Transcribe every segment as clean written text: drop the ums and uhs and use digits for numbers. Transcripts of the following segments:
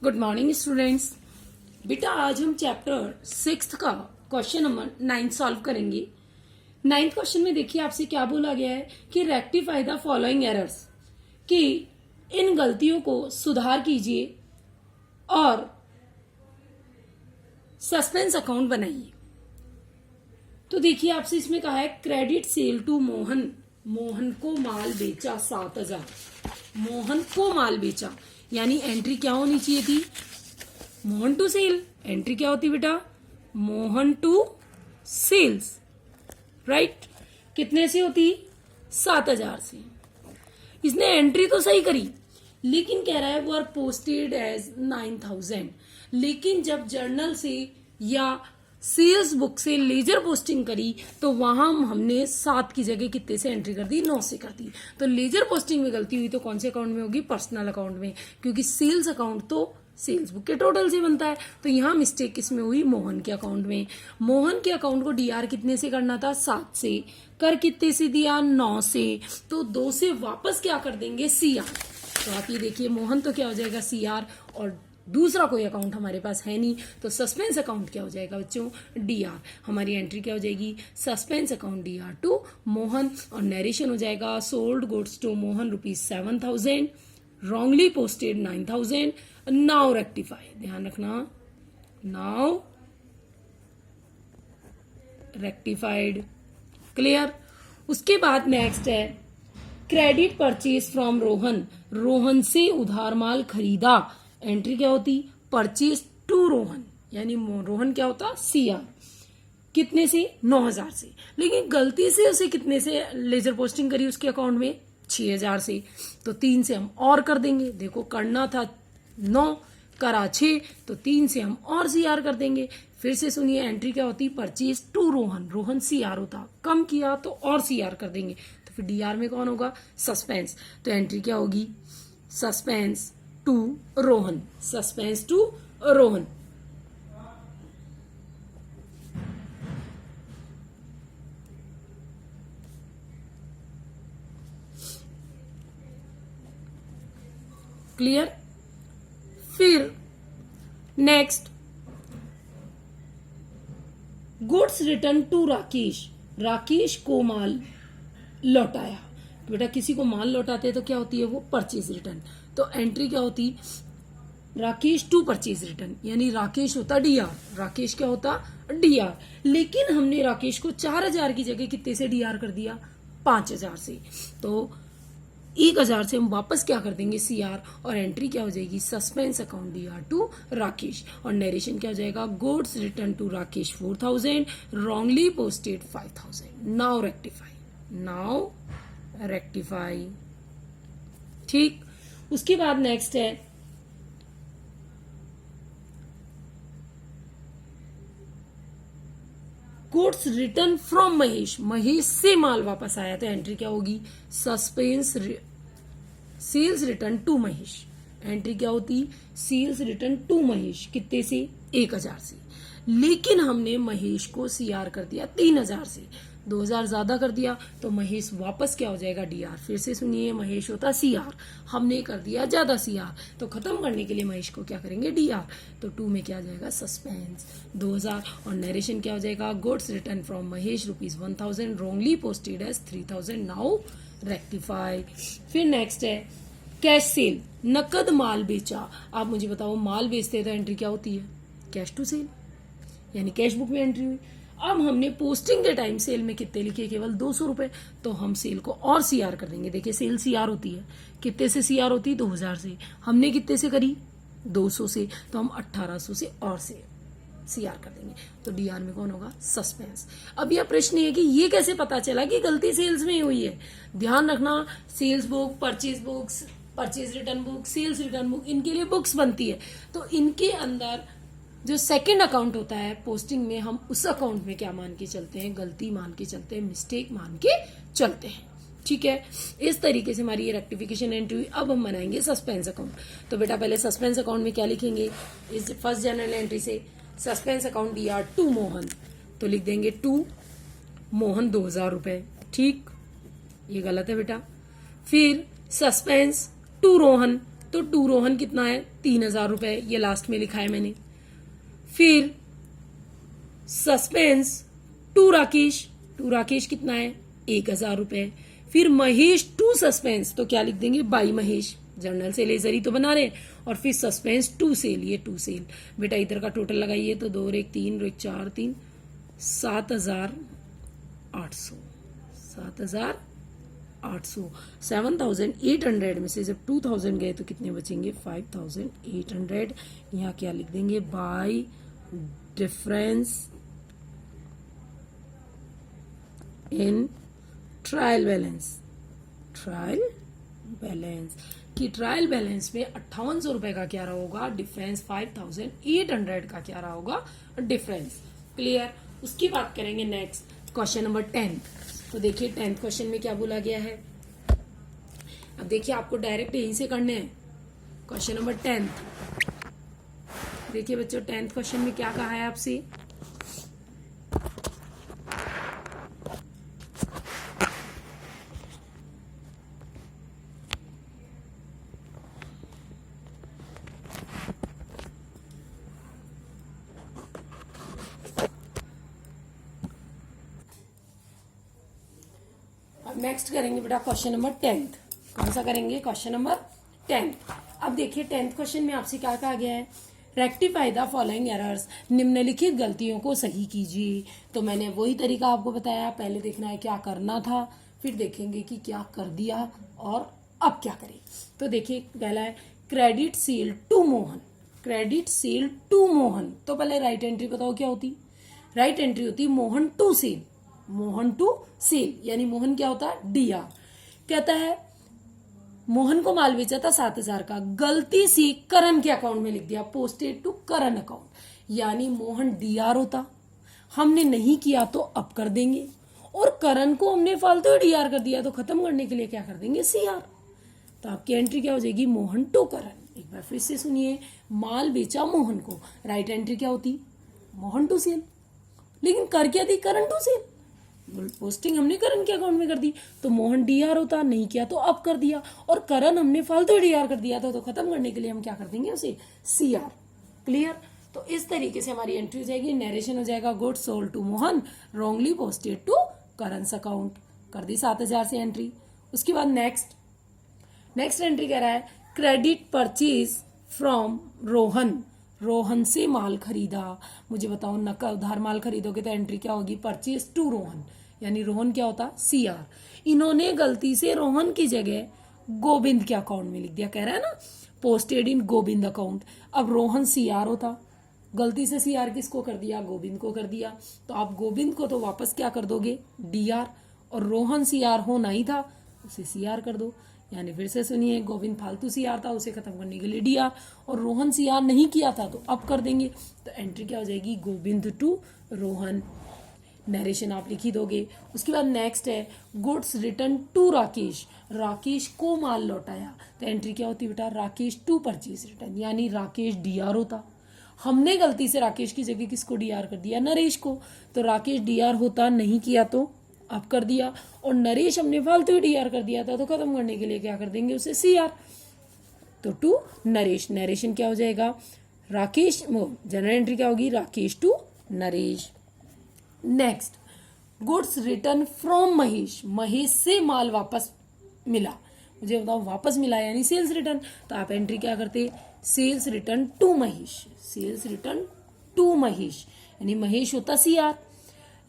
Good morning students. बेटा आज हम चैप्टर 6 का क्वेश्चन नंबर 9 सॉल्व करेंगे। 9th क्वेश्चन में देखिए आपसे क्या बोला गया है कि रेक्टिफाई द फॉलोइंग एरर्स, कि इन गलतियों को सुधार कीजिए और सस्पेंस अकाउंट बनाइए। तो देखिए आपसे इसमें कहा है credit sale to Mohan, Mohan को माल बेचा 7,000, मोहन को माल बेचा, यानी एंट्री क्या होनी चाहिए थी, मोहन टू सेल। एंट्री क्या होती बेटा, मोहन टू सेल्स, राइट। कितने से होती, 7,000 से। इसने एंट्री तो सही करी, लेकिन कह रहा है वो आर पोस्टेड एज 9,000। लेकिन जब जर्नल से या सेल्स बुक से लेजर पोस्टिंग करी तो वहां हमने 7 की जगह कितने से एंट्री कर दी, 9 से कर दी। तो लेजर पोस्टिंग में गलती हुई तो कौन से अकाउंट में होगी, पर्सनल अकाउंट में, क्योंकि सेल्स अकाउंट तो सेल्स बुक के टोटल से बनता है। तो यहां मिस्टेक किसमें हुई, मोहन के अकाउंट में। मोहन के अकाउंट को डीआर कितने से करना था, 7 से। कर कितने से दिया, 9 से। तो 2 से वापस क्या कर देंगे, सीआर। तो आप ये देखिए मोहन तो क्या हो जाएगा, सीआर, और दूसरा कोई अकाउंट हमारे पास है नहीं, तो सस्पेंस अकाउंट क्या हो जाएगा बच्चों, डीआर। हमारी एंट्री क्या हो जाएगी, suspense account DR to Mohan, और नरेशन हो जाएगा sold goods to Mohan ₹7,000, wrongly posted 9,000, now rectify. ध्यान रखना, नाउ रेक्टिफाइड, क्लियर। उसके बाद नेक्स्ट है credit purchase from Rohan, Rohan से उधार माल खरीदा। एंट्री क्या होती, परचेज टू रोहन, यानी रोहन क्या होता, सीआर। कितने से, 9,000 से। लेकिन गलती से उसे कितने से लेजर पोस्टिंग करी उसके अकाउंट में, 6,000 से। तो 3 से हम और कर देंगे। देखो करना था 9, करा 6, तो 3 से हम और सीआर कर देंगे। फिर से सुनिए, एंट्री क्या होती, purchase to Rohan, Rohan CR होता, कम किया तो और सीआर कर देंगे। तो फिर डीआर में कौन होगा, सस्पेंस। तो एंट्री क्या होगी, suspense to Rohan, suspense to Rohan. Clear. फिर next, goods return to Rakesh, Rakesh को माल लौटाया। बेटा किसी को माल लौटाते हैं तो क्या होती है वो, परचेज रिटर्न। तो एंट्री क्या होती, राकेश टू परचेज रिटर्न, यानी राकेश होता डीआर, राकेश क्या होता, डीआर। लेकिन हमने राकेश को 4,000 की जगह कितने से डीआर कर दिया, 5,000 से। तो 1,000 से हम वापस क्या कर देंगे, सीआर, और एंट्री क्या हो जाएगी, suspense account DR to Rakesh, और नरेशन क्या हो जाएगा, goods return to Rakesh 4,000, wrongly posted 5,000। Now rectify, now rectify, ठीक। उसके बाद नेक्स्ट है goods return from Mahesh, Mahesh से माल वापस आया। तो एंट्री क्या होगी, suspense sales return to Mahesh. Entry क्या होती, सेल्स रिटर्न टू महेश, कितने से, 1,000 से। लेकिन हमने महेश को सीआर कर दिया 3,000 से, 2,000 ज्यादा कर दिया, तो महेश वापस क्या हो जाएगा, डीआर। फिर से सुनिए, महेश होता सीआर, हमने कर दिया ज्यादा सीआर, तो खत्म करने के लिए महेश को क्या करेंगे, डीआर। तो 2 में क्या आ जाएगा, सस्पेंस 2,000, और नरेशन क्या हो जाएगा, goods return from Mahesh ₹1,000, wrongly posted as 3,000। Now rectify. फिर नेक्स्ट है कैश सेल, नकद माल बेचा। आप मुझे बताओ, माल बेचते हैं तो एंट्री क्या होती है, कैश टू सेल, यानी कैश बुक में एंट्री हुई। अब हमने पोस्टिंग के टाइम सेल में कितने लिखे, केवल 200 रुपए, तो हम सेल को और सीआर कर देंगे। देखिए सेल सीआर होती है, कितने से सीआर होती है, 2,000 से। हमने कितने से करी, 200 से, तो हम 1,800 से और से सीआर कर देंगे। तो डीआर में कौन होगा, सस्पेंस। अब यह प्रश्न है कि ये कैसे पता चला कि गलती सेल्स में ही हुई है। ध्यान रखना, sales book, purchase books, purchase return book, sales return book, इनके लिए बुक्स बनती है। तो इनके अंदर जो सेकंड अकाउंट होता है पोस्टिंग में, हम उस अकाउंट में क्या मान के चलते हैं, गलती मान के चलते हैं, मिस्टेक मान के चलते हैं, ठीक है। इस तरीके से हमारी ये रेक्टिफिकेशन एंट्री हुई। अब हम बनाएंगे सस्पेंस अकाउंट। तो बेटा पहले सस्पेंस अकाउंट में क्या लिखेंगे, इस फर्स्ट जनरल एंट्री से suspense account DR to Mohan, तो लिख देंगे टू मोहन 2,000 रुपए, ठीक, ये गलत है बेटा। फिर सस्पेंस टू रोहन, तो टू रोहन कितना है 3,000 रुपए, ये लास्ट में लिखा है मैंने। फिर सस्पेंस टू राकेश कितना है 1,000 रुपए। फिर महेश टू सस्पेंस, तो क्या लिख देंगे बाई महेश, जर्नल से लेजर ही तो बना रहे। और फिर सस्पेंस टू सेल, ये टू सेल। बेटा इधर का टोटल लगाइए तो 2 और 1 3 और 1 4 3 7,800 7,800 में से जब 2,000 गए तो कितने बचेंगे 5,800। यहाँ क्या लिख देंगे bye difference in trial balance कि ट्रायल बैलेंस में 5800 रुपए का क्या रहा होगा डिफरेंस, 5,800 का क्या रहा होगा डिफरेंस। क्लियर। उसकी बात करेंगे नेक्स्ट क्वेश्चन नंबर 10। तो देखिए 10th क्वेश्चन में क्या बोला गया है। अब देखिए आपको डायरेक्ट यहीं से करने हैं। क्वेश्चन नंबर 10 देखिए बच्चों 10th क्वेश्चन में क्या कहा है आपसे। नेक्स्ट करेंगे बेटा क्वेश्चन नंबर 10th। कौन सा करेंगे क्वेश्चन नंबर 10th। अब देखिए 10th क्वेश्चन में आपसे क्या कहा गया है, रेक्टिफाई द फॉलोइंग एरर्स, निम्नलिखित गलतियों को सही कीजिए। तो मैंने वही तरीका आपको बताया, पहले देखना है क्या करना था, फिर देखेंगे कि क्या कर दिया और अब क्या करें। तो देखिए पहला है क्रेडिट सेल टू मोहन। तो पहले राइट एंट्री बताओ क्या होती। राइट एंट्री होती मोहन टू सेल, यानी मोहन क्या होता है डीआर। कहता है मोहन को माल बेचा था 7,000 का, गलती से करण के अकाउंट में लिख दिया, पोस्टेड टू करण अकाउंट, यानी मोहन डीआर होता, हमने नहीं किया तो अब कर देंगे। और करण को हमने फालतू डीआर कर दिया तो खत्म करने के लिए क्या कर देंगे सीआर। तो आपकी एंट्री क्या हो जाएगी मोहन टू करण। एक बार फिर से सुनिए, माल बेचा मोहन को, राइट एंट्री क्या होती मोहन टू सेल, लेकिन कर क्या दी करण टू सेल, पोस्टिंग हमने करण के अकाउंट में कर दी तो मोहन डीआर होता, नहीं किया तो अब कर दिया। और करण हमने फालतू डीआर कर दिया था तो खत्म करने के लिए हम क्या कर देंगे उसे सीआर। क्लियर। तो इस तरीके से हमारी एंट्री हो जाएगी, नरेशन हो जाएगा good sold to Mohan, wrongly posted to Karan's account, कर दी 7,000 से एंट्री। उसके बाद नेक्स्ट एंट्री कह रहा है क्रेडिट परचेज फ्रॉम रोहन से माल खरीदा। मुझे बताओ नकद उधार माल खरीदोगे तो एंट्री क्या होगी परचेज टू रोहन, यानी रोहन क्या होता सीआर। इन्होंने गलती से रोहन की जगह गोविंद के अकाउंट में लिख दिया, कह रहा है ना पोस्टेड इन गोविंद अकाउंट। अब रोहन सीआर होता, गलती से सीआर किसको कर दिया गोविंद को कर दिया, तो आप गोविंद को तो वापस क्या कर दोगे डीआर, और रोहन सीआर होना ही था उसे सीआर कर दो। यानी फिर से सुनिए, गोविंद फालतू सीआर था उसे खत्म करने के लिए डीआर, और रोहन सीआर नहीं किया था तो अब कर देंगे। तो एंट्री क्या हो जाएगी गोविंद टू रोहन, नरेशन आप लिख ही दोगे। उसके बाद नेक्स्ट है गुड्स रिटर्न टू राकेश को माल लौटाया। तो एंट्री क्या होती बेटा राकेश टू परचेज रिटर्न, यानी राकेश डीआर होता, हमने गलती से राकेश की जगह किसको डीआर कर दिया नरेश को, तो राकेश डीआर होता, नहीं किया तो अब कर दिया। और नरेश हमने फालतू डीआर कर दिया था तो खत्म करने के लिए क्या कर देंगे उसे सीआर, तो टू नरेश। नरेशन क्या हो जाएगा राकेश, जनरल एंट्री क्या होगी Rakesh to Naresh. Next goods return from Mahesh से माल वापस मिला। मुझे बताओ वापस मिला यानी सेल्स रिटर्न, तो आप एंट्री क्या करते सेल्स रिटर्न टू महेश, यानी महेश होता सीआर,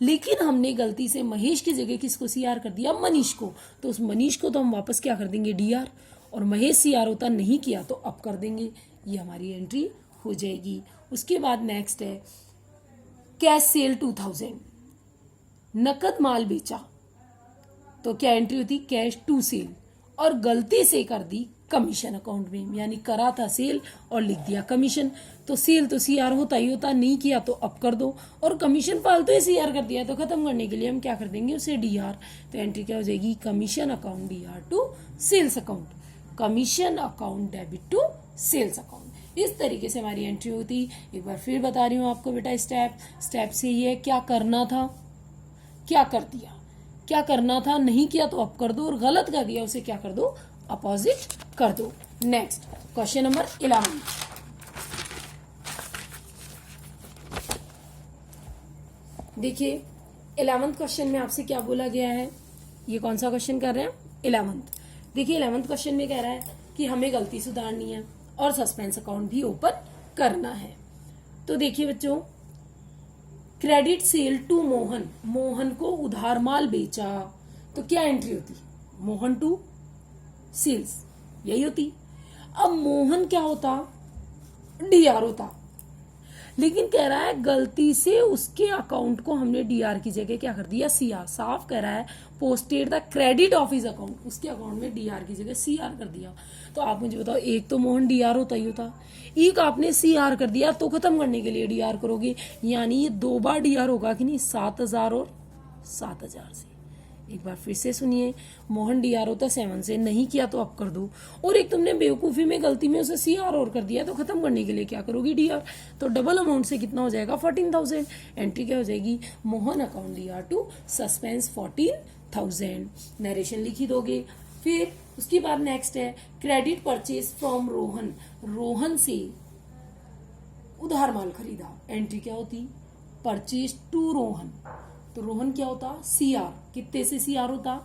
लेकिन हमने गलती से महेश की जगह किसको सीआर कर दिया मनीष को, तो उस मनीष को तो हम वापस क्या कर देंगे डीआर, और महेश सीआर होता, नहीं किया तो अब कर देंगे। ये हमारी एंट्री हो जाएगी। उसके बाद नेक्स्ट है कैश सेल 2000, नकद माल बेचा, तो क्या एंट्री होती कैश टू सेल, और गलती से कर दी कमीशन अकाउंट में, यानी करा था सेल और लिख दिया कमीशन, तो सेल तो सीआर होता ही होता, नहीं किया तो अब कर दो, और कमीशन फालतू ही सीआर कर दिया तो खत्म करने के लिए हम क्या कर देंगे उसे डीआर। तो एंट्री क्या हो जाएगी commission account DR to sales account, commission account debit to sales account. इस तरीके से हमारी एंट्री होती। एक बार फिर बता रही हूँ आपको बेटा, स्टेप से ये क्या करना था क्या कर दिया, क्या करना था नहीं किया तो अब कर दो, और गलत कर दिया उसे क्या कर दो अपोजिट कर दो। Next question number 11। देखिए 11th क्वेश्चन में आपसे क्या बोला गया है, ये कौन सा क्वेश्चन कर रहे हैं, 11th। देखिए 11th क्वेश्चन में कह रहा है कि हमें गलती सुधारनी है और सस्पेंस अकाउंट भी ओपन करना है। तो देखिए बच्चों, credit sale to Mohan, Mohan को उधार माल बेचा, तो क्या एंट्री होती, मोहन टू सेल्स, यही होती। अब मोहन क्या होता, डीआर होता, लेकिन कह रहा है गलती से उसके अकाउंट को हमने डीआर की जगह क्या कर दिया, सीआर। साफ कह रहा है posted the credit of his account, उसके अकाउंट में डीआर की जगह सीआर कर दिया। तो आप मुझे बताओ, एक तो मोहन डीआर होता ही होता, एक आपने सीआर कर दिया, तो खत्म करने के लिए डीआर करोगे, यानी ये 2 बार डीआर होगा कि नहीं, 7,000 और 7,000 से। एक बार फिर से सुनिए, मोहन डीआर होता 7 से, नहीं किया तो अब कर दो, और एक तुमने बेवकूफी में गलती में उसे सीआर और कर दिया, तो खत्म करने के लिए क्या करोगी, डीआर। तो डबल अमाउंट से कितना हो जाएगा, 14,000। एंट्री क्या हो जाएगी, Mohan account DR to suspense 14,000। Narration लिखी दोगे। फिर उसके बाद नेक्स्ट है credit purchase from Rohan, Rohan से उधार माल खरीदा, एंट्री क्या होती, परचेज टू रोहन, तो रोहन क्या होता, सीआर, कितने से सीआर होता,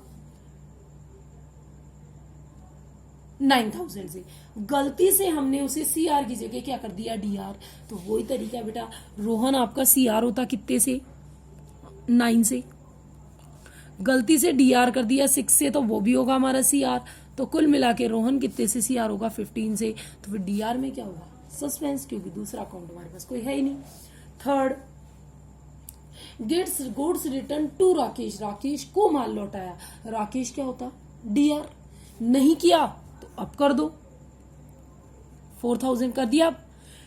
9,000 से। गलती से हमने उसे सीआर की जगह क्या कर दिया, डीआर, तो वही तरीका बेटा, रोहन आपका सीआर होता कितने से, 9 से, गलती से डीआर कर दिया 6 से, तो वो भी होगा हमारा सीआर। तो कुल मिला के रोहन कितने से सीआर होगा, 15 से। तो फिर डीआर में क्या होगा, सस्पेंस, क्योंकि दूसरा अकाउंट हमारे पास कोई है ही नहीं। Third, gets goods return to Rakesh, Rakesh को माल लौटाया, राकेश क्या होता, डीआर, नहीं किया तो अब कर दो, 4,000 कर दिया।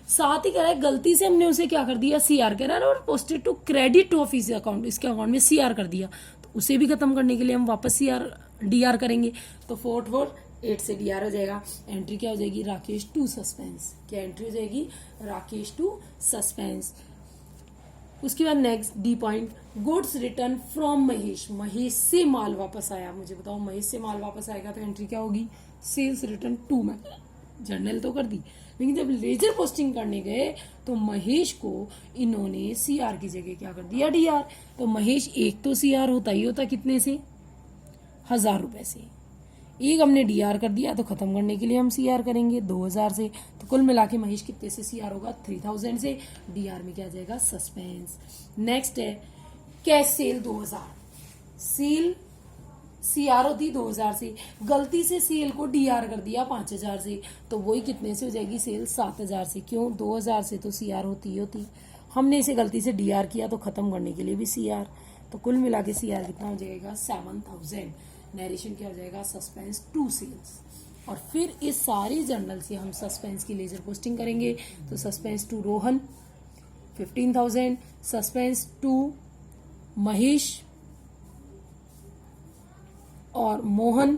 साथ ही कह रहा है गलती से हमने उसे क्या कर दिया, सीआर कह रहा है, और posted to credit of his account, इसके अकाउंट में सीआर कर दिया, तो उसे भी खत्म करने के लिए हम वापस सीआर डीआर करेंगे, तो 4 से डीआर हो जाएगा। एंट्री क्या हो जाएगी, राकेश टू सस्पेंस, क्या एंट्री हो जाएगी, राकेश टू सस्पेंस। उसके बाद next D point, goods return from Mahesh, Mahesh से माल वापस आया। मुझे बताओ महेश से माल वापस आएगा तो एंट्री क्या होगी, सेल्स रिटर्न टू। मैं जर्नल तो कर दी, लेकिन जब लेजर पोस्टिंग करने गए तो महेश को इन्होंने सीआर की जगह क्या कर दिया, डीआर। तो महेश एक तो सीआर होता ही होता कितने से, 1,000 रुपए से, एक हमने डीआर कर दिया, तो खत्म करने के लिए हम सीआर करेंगे 2,000 से। तो कुल मिला के महेश कितने से सीआर होगा, 3,000 से। डीआर में क्या आ जाएगा, सस्पेंस। नेक्स्ट है कैश सेल 2,000, सेल सीआर होती 2,000 से, गलती से सेल को डीआर कर दिया 5,000 से, तो वही कितने से हो जाएगी, सेल 7,000 से। क्यों, 2,000 से तो सीआर होती ही होती, हमने इसे गलती से डीआर किया, तो खत्म करने के लिए भी सीआर। तो कुल मिला के सीआर कितना हो जाएगा, 7,000। नरेशन क्या हो जाएगा, सस्पेंस टू सेल्स। और फिर इस सारी जर्नल से हम सस्पेंस की लेजर पोस्टिंग करेंगे। तो suspense to Rohan 15,000, suspense to Mahesh और मोहन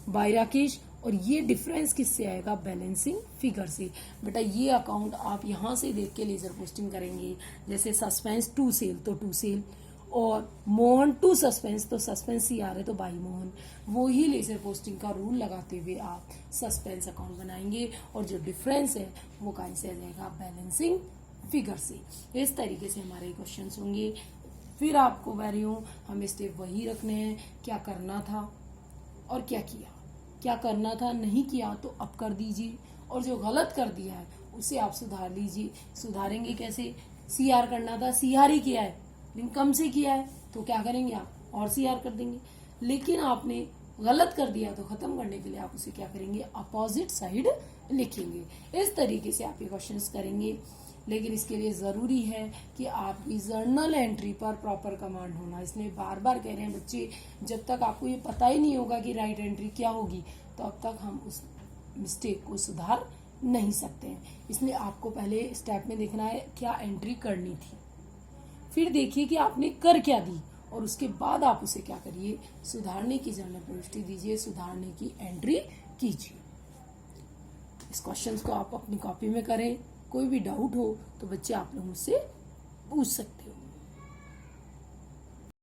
बाई राकेश, और ये डिफरेंस किससे आएगा, बैलेंसिंग फिगर से। बेटा ये अकाउंट आप यहां से देख के लेजर पोस्टिंग करेंगे, जैसे सस्पेंस टू सेल तो टू सेल, और मोहन टू सस्पेंस तो सस्पेंस ही आ रहे तो बाई मोहन, वो ही लेजर पोस्टिंग का रूल लगाते हुए आप सस्पेंस अकाउंट बनाएंगे, और जो डिफरेंस है वो कहीं से आ जाएगा, बैलेंसिंग फिगर से। इस तरीके से हमारे क्वेश्चन होंगे। फिर आपको कह रही हूँ हमें स्टेप वही रखने हैं, क्या करना था और क्या किया, क्या करना था नहीं किया तो अब कर दीजिए, और जो गलत कर दिया है उसे आप सुधार लीजिए। सुधारेंगे कैसे, सीआर करना था, सीआर ही किया है लेकिन कम से किया है, तो क्या करेंगे आप, और सीआर कर देंगे। लेकिन आपने गलत कर दिया तो खत्म करने के लिए आप उसे क्या करेंगे, अपोजिट साइड लिखेंगे। इस तरीके से आप ये क्वेश्चंस करेंगे, लेकिन इसके लिए जरूरी है कि आपकी जर्नल एंट्री पर प्रॉपर कमांड होना। इसलिए बार बार कह रहे हैं बच्चे, जब तक आपको ये पता ही नहीं होगा कि राइट एंट्री क्या होगी, तो अब तक हम उस मिस्टेक को सुधार नहीं सकते हैं। इसलिए आपको पहले स्टेप में देखना है क्या एंट्री करनी थी, फिर देखिए कि आपने कर क्या दी, और उसके बाद आप उसे क्या करिए, सुधारने की जर्नल प्रविष्टि दीजिए, सुधारने की एंट्री कीजिए। इस क्वेश्चंस को आप अपनी कॉपी में करें। कोई भी डाउट हो तो बच्चे आप लोग मुझसे पूछ सकते हो।